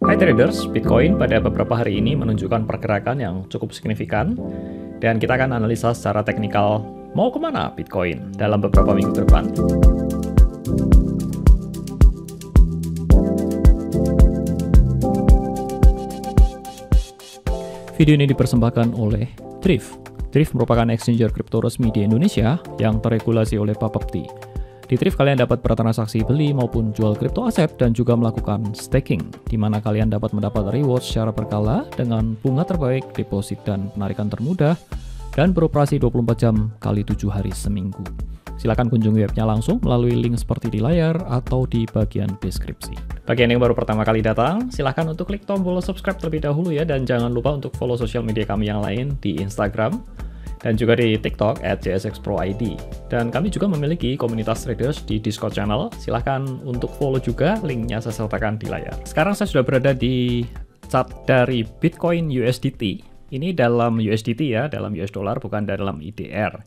Hai traders, Bitcoin pada beberapa hari ini menunjukkan pergerakan yang cukup signifikan dan kita akan analisa secara teknikal mau kemana Bitcoin dalam beberapa minggu ke depan. Video ini dipersembahkan oleh Thrift. Thrift merupakan exchanger kripto resmi di Indonesia yang terregulasi oleh Bapepti. Di Thrift kalian dapat bertransaksi beli maupun jual kripto aset dan juga melakukan staking, di mana kalian dapat mendapat reward secara berkala dengan bunga terbaik, deposit dan penarikan termudah, dan beroperasi 24 jam kali 7 hari seminggu. Silakan kunjungi webnya langsung melalui link seperti di layar atau di bagian deskripsi. Bagi yang baru pertama kali datang, silahkan untuk klik tombol subscribe terlebih dahulu ya, dan jangan lupa untuk follow sosial media kami yang lain di Instagram, dan juga di TikTok @jsxproid. Dan kami juga memiliki komunitas traders di Discord channel. Silahkan untuk follow juga, linknya saya sertakan di layar. Sekarang saya sudah berada di chart dari Bitcoin USDT. Ini dalam USDT ya, dalam US dollar, bukan dalam IDR.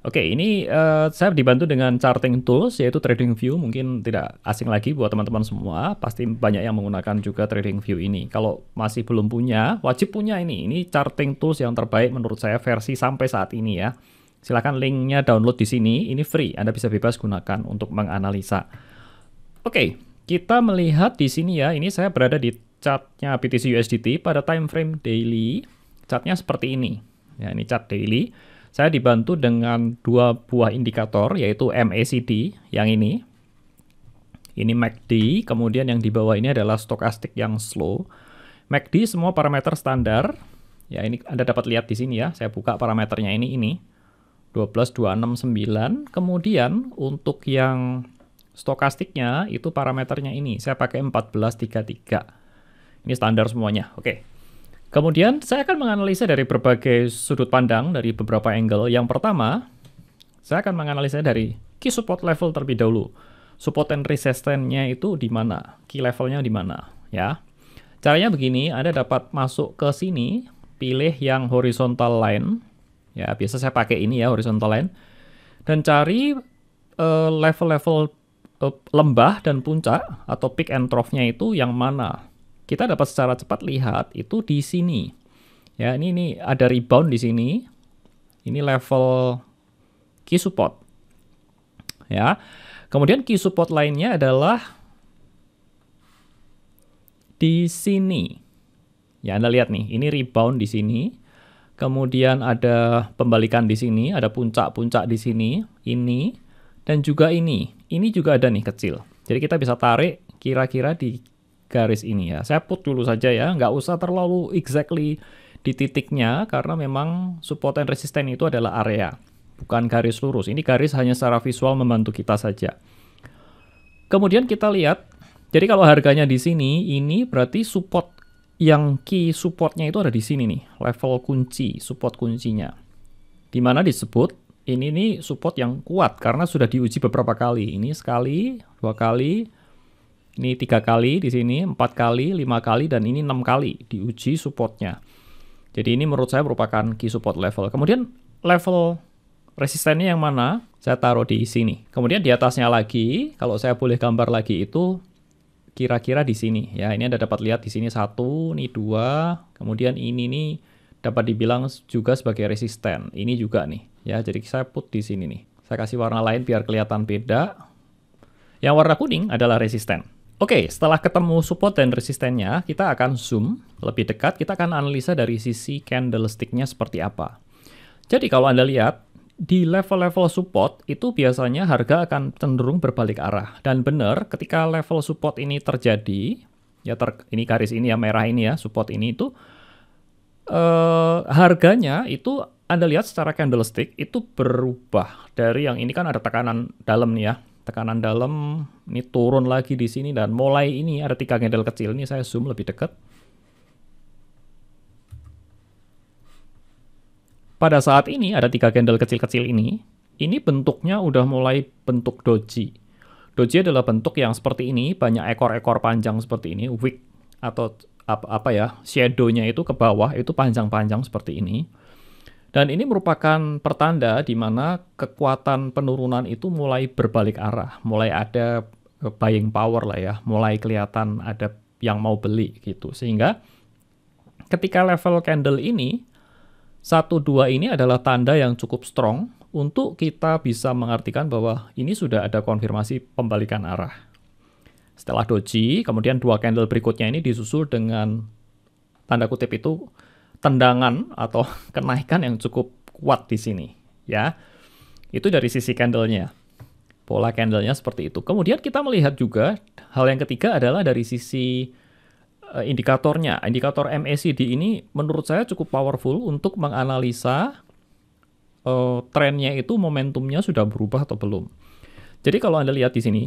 Oke, ini saya dibantu dengan charting tools, yaitu TradingView. Mungkin tidak asing lagi buat teman-teman semua, pasti banyak yang menggunakan juga TradingView ini. Kalau masih belum punya, wajib punya ini. Ini charting tools yang terbaik menurut saya versi sampai saat ini ya. Silahkan linknya download di sini, ini free, Anda bisa bebas gunakan untuk menganalisa. Oke, kita melihat di sini ya, ini saya berada di chartnya BTC USDT pada time frame daily. Chartnya seperti ini, ya ini chart daily. Saya dibantu dengan dua buah indikator, yaitu MACD yang ini MACD, kemudian yang di bawah ini adalah stokastik yang slow. MACD semua parameter standar, ya ini Anda dapat lihat di sini ya, saya buka parameternya ini 12269, kemudian untuk yang stokastiknya itu parameternya ini, saya pakai 1433, ini standar semuanya, oke. Kemudian saya akan menganalisa dari berbagai sudut pandang, dari beberapa angle. Yang pertama, saya akan menganalisa dari key support level terlebih dahulu. Support and resistance-nya itu di mana? Key levelnya di mana? Ya. Caranya begini, Anda dapat masuk ke sini, pilih yang horizontal line. Ya, biasa saya pakai ini ya, horizontal line. Dan cari level-level lembah dan puncak atau peak and trough-nya itu yang mana? Kita dapat secara cepat lihat itu di sini. Ya, ini ada rebound di sini. Ini level key support. Ya. Kemudian key support lainnya adalah di sini. Ya, Anda lihat nih, ini rebound di sini. Kemudian ada pembalikan di sini, ada puncak-puncak di sini, ini dan juga ini. Ini juga ada nih kecil. Jadi kita bisa tarik kira-kira di garis ini ya. Saya put dulu saja ya, nggak usah terlalu exactly di titiknya, karena memang support and resistance itu adalah area, bukan garis lurus. Ini garis hanya secara visual membantu kita saja. Kemudian kita lihat, jadi kalau harganya di sini, ini berarti support yang key supportnya itu ada di sini nih, level kunci, support kuncinya. Dimana disebut, ini nih support yang kuat, karena sudah diuji beberapa kali. Ini sekali, 2 kali, ini 3 kali di sini, 4 kali, 5 kali, dan ini 6 kali diuji supportnya. Jadi ini menurut saya merupakan key support level. Kemudian level resistennya yang mana? Saya taruh di sini. Kemudian di atasnya lagi, kalau saya boleh gambar lagi itu kira-kira di sini. Ya, ini Anda dapat lihat di sini 1, ini 2, kemudian ini nih dapat dibilang juga sebagai resisten. Ini juga nih. Ya, jadi saya put di sini nih. Saya kasih warna lain biar kelihatan beda. Yang warna kuning adalah resisten. Oke, setelah ketemu support dan resistennya, kita akan zoom lebih dekat, kita akan analisa dari sisi candlestick-nya seperti apa. Jadi kalau Anda lihat, di level-level support itu biasanya harga akan cenderung berbalik arah. Dan benar, ketika level support ini terjadi, ya ini garis ini ya, merah ini ya, support ini itu, harganya itu Anda lihat secara candlestick itu berubah. Dari yang ini kan ada tekanan dalam nih ya, tekanan dalam, ini turun lagi di sini, dan mulai ini ada 3 candle kecil. Ini saya zoom lebih dekat. Pada saat ini ada 3 candle kecil-kecil ini bentuknya udah mulai bentuk doji. Doji adalah bentuk yang seperti ini, banyak ekor-ekor panjang seperti ini, wick atau apa ya, shadow-nya itu ke bawah, itu panjang-panjang seperti ini. Dan ini merupakan pertanda di mana kekuatan penurunan itu mulai berbalik arah, mulai ada buying power lah ya, mulai kelihatan ada yang mau beli gitu. Sehingga ketika level candle ini 1, 2 ini adalah tanda yang cukup strong untuk kita bisa mengartikan bahwa ini sudah ada konfirmasi pembalikan arah. Setelah doji, kemudian 2 candle berikutnya ini disusul dengan tanda kutip itu tendangan atau kenaikan yang cukup kuat di sini, ya. Itu dari sisi candlenya. Pola candlenya seperti itu. Kemudian kita melihat juga hal yang ketiga adalah dari sisi indikatornya. Indikator MACD ini menurut saya cukup powerful untuk menganalisa trennya itu momentumnya sudah berubah atau belum. Jadi kalau Anda lihat di sini,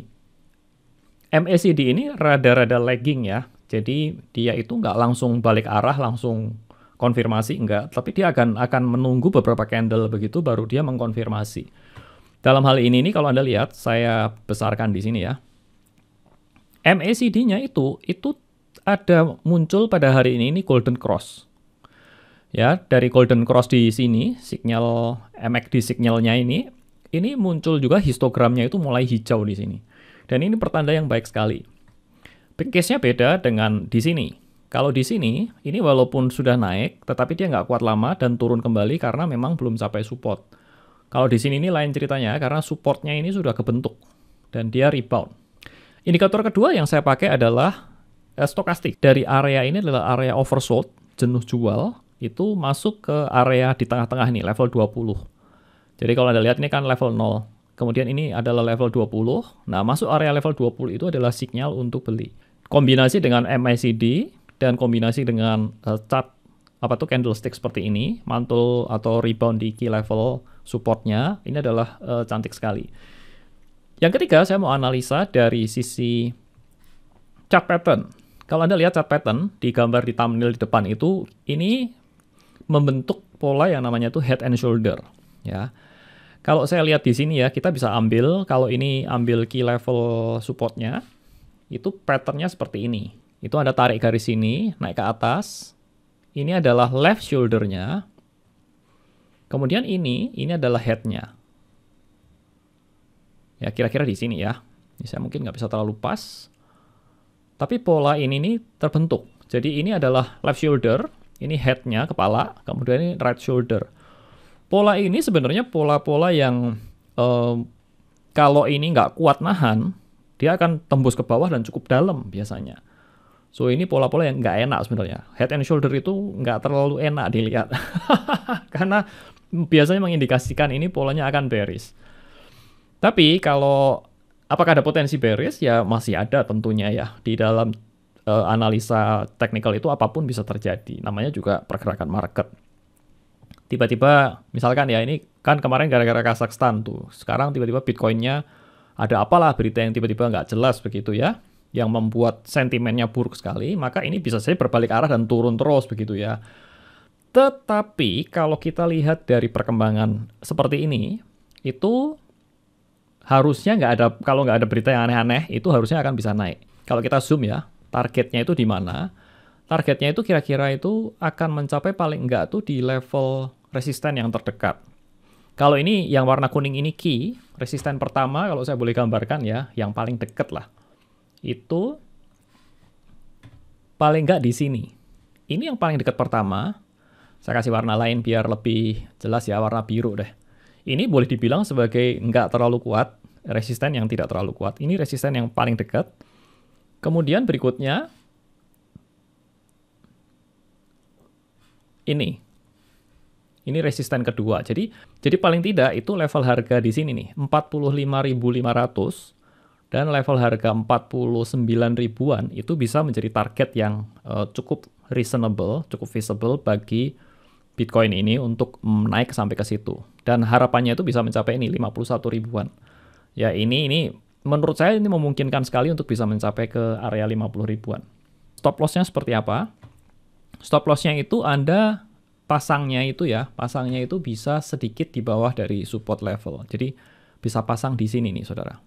MACD ini rada-rada lagging ya. Jadi dia itu nggak langsung balik arah, langsung konfirmasi, enggak. Tapi dia akan menunggu beberapa candle begitu baru dia mengkonfirmasi. Dalam hal ini kalau Anda lihat, saya besarkan di sini ya. MACD-nya itu ada muncul pada hari ini golden cross. Ya, dari golden cross di sini, sinyal MACD signalnya ini muncul juga histogramnya itu mulai hijau di sini. Dan ini pertanda yang baik sekali. Case-nya beda dengan di sini. Kalau di sini, ini walaupun sudah naik, tetapi dia nggak kuat lama dan turun kembali karena memang belum sampai support. Kalau di sini ini lain ceritanya, karena supportnya ini sudah kebentuk dan dia rebound. Indikator kedua yang saya pakai adalah stokastik. Dari area ini adalah area oversold, jenuh jual, itu masuk ke area di tengah-tengah ini, level 20. Jadi kalau Anda lihat ini kan level 0. Kemudian ini adalah level 20. Nah, masuk area level 20 itu adalah sinyal untuk beli. Kombinasi dengan MACD dan kombinasi dengan chart candlestick seperti ini, mantul atau rebound di key level supportnya, ini adalah cantik sekali. Yang ketiga, saya mau analisa dari sisi chart pattern. Kalau Anda lihat chart pattern di gambar di thumbnail di depan itu, ini membentuk pola yang namanya itu head and shoulder. Ya. Kalau saya lihat di sini ya, kita bisa ambil, kalau ini ambil key level supportnya, itu patternnya seperti ini. Itu ada tarik garis sini, naik ke atas. Ini adalah left shoulder-nya. Kemudian ini adalah head-nya. Ya, kira-kira di sini ya. Ini saya mungkin nggak bisa terlalu pas. Tapi pola ini nih terbentuk. Jadi ini adalah left shoulder, ini head-nya, kepala, kemudian ini right shoulder. Pola ini sebenarnya pola-pola yang kalau ini nggak kuat nahan, dia akan tembus ke bawah dan cukup dalam biasanya. So ini pola-pola yang nggak enak sebenarnya. Head and shoulder itu nggak terlalu enak dilihat. Karena biasanya mengindikasikan ini polanya akan bearish. Tapi kalau apakah ada potensi bearish? Ya masih ada tentunya ya. Di dalam analisa teknikal itu apapun bisa terjadi. Namanya juga pergerakan market. Tiba-tiba misalkan ya ini kan kemarin gara-gara Kazakhstan tuh. Sekarang tiba-tiba Bitcoin-nya ada apalah berita yang tiba-tiba nggak jelas begitu ya. Yang membuat sentimennya buruk sekali. Maka ini bisa saja berbalik arah dan turun terus begitu ya. Tetapi kalau kita lihat dari perkembangan seperti ini. Itu harusnya nggak ada, kalau nggak ada berita yang aneh-aneh, itu harusnya akan bisa naik. Kalau kita zoom ya, targetnya itu di mana? Targetnya itu kira-kira itu akan mencapai paling nggak tuh di level resisten yang terdekat. Kalau ini yang warna kuning ini key, resisten pertama kalau saya boleh gambarkan ya, yang paling dekat lah. Itu paling nggak di sini. Ini yang paling dekat pertama. Saya kasih warna lain biar lebih jelas ya, warna biru deh. Ini boleh dibilang sebagai nggak terlalu kuat, resisten yang tidak terlalu kuat. Ini resisten yang paling dekat. Kemudian berikutnya, ini resisten kedua. Jadi paling tidak itu level harga di sini nih, 45.500 dan level harga 49.000-an itu bisa menjadi target yang cukup reasonable, cukup feasible bagi Bitcoin ini untuk naik sampai ke situ. Dan harapannya itu bisa mencapai ini 51.000-an. Ya ini menurut saya ini memungkinkan sekali untuk bisa mencapai ke area 50.000-an. Stop loss-nya seperti apa? Stop loss-nya itu Anda pasangnya itu bisa sedikit di bawah dari support level. Jadi bisa pasang di sini nih saudara.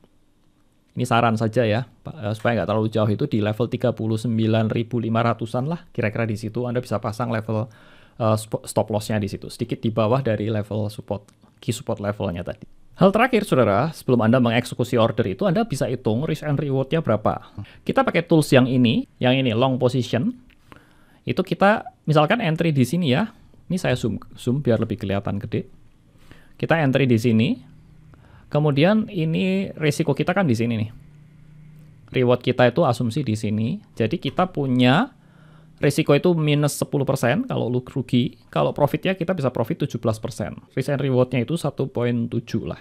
Ini saran saja ya, supaya nggak terlalu jauh itu di level 39.500-an lah. Kira-kira di situ Anda bisa pasang level stop loss-nya di situ. Sedikit di bawah dari level support, key support levelnya tadi. Hal terakhir, saudara, sebelum Anda mengeksekusi order itu, Anda bisa hitung risk and reward-nya berapa. Kita pakai tools yang ini long position. Itu kita, misalkan entry di sini ya. Ini saya zoom biar lebih kelihatan gede. Kita entry di sini. Kemudian ini risiko kita kan di sini nih. Reward kita itu asumsi di sini. Jadi kita punya risiko itu minus 10% kalau lu rugi. Kalau profitnya kita bisa profit 17%. Risk and reward-nya itu 1,7 lah.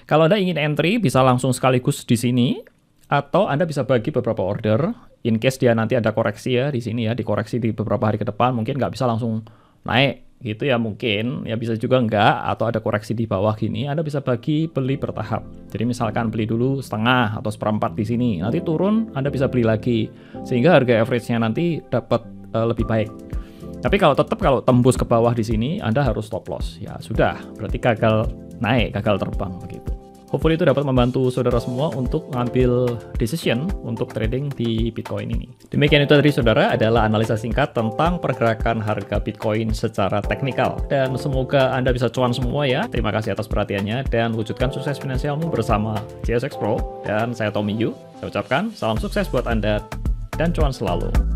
Kalau Anda ingin entry bisa langsung sekaligus di sini. Atau Anda bisa bagi beberapa order. In case dia nanti ada koreksi ya di sini ya. Dikoreksi di beberapa hari ke depan. Mungkin nggak bisa langsung naik gitu ya mungkin. Ya bisa juga enggak. Atau ada koreksi di bawah gini. Anda bisa bagi beli bertahap. Jadi misalkan beli dulu setengah atau seperempat di sini. Nanti turun Anda bisa beli lagi. Sehingga harga average-nya nanti dapat lebih baik. Tapi kalau tembus ke bawah di sini, Anda harus stop loss. Ya sudah, berarti gagal naik, gagal terbang begitu. Hopefully itu dapat membantu saudara semua untuk mengambil decision untuk trading di Bitcoin ini. Demikian itu tadi saudara adalah analisa singkat tentang pergerakan harga Bitcoin secara teknikal. Dan semoga Anda bisa cuan semua ya. Terima kasih atas perhatiannya dan wujudkan sukses finansialmu bersama JSX Pro. Dan saya Tommy Yu. Saya ucapkan salam sukses buat Anda dan cuan selalu.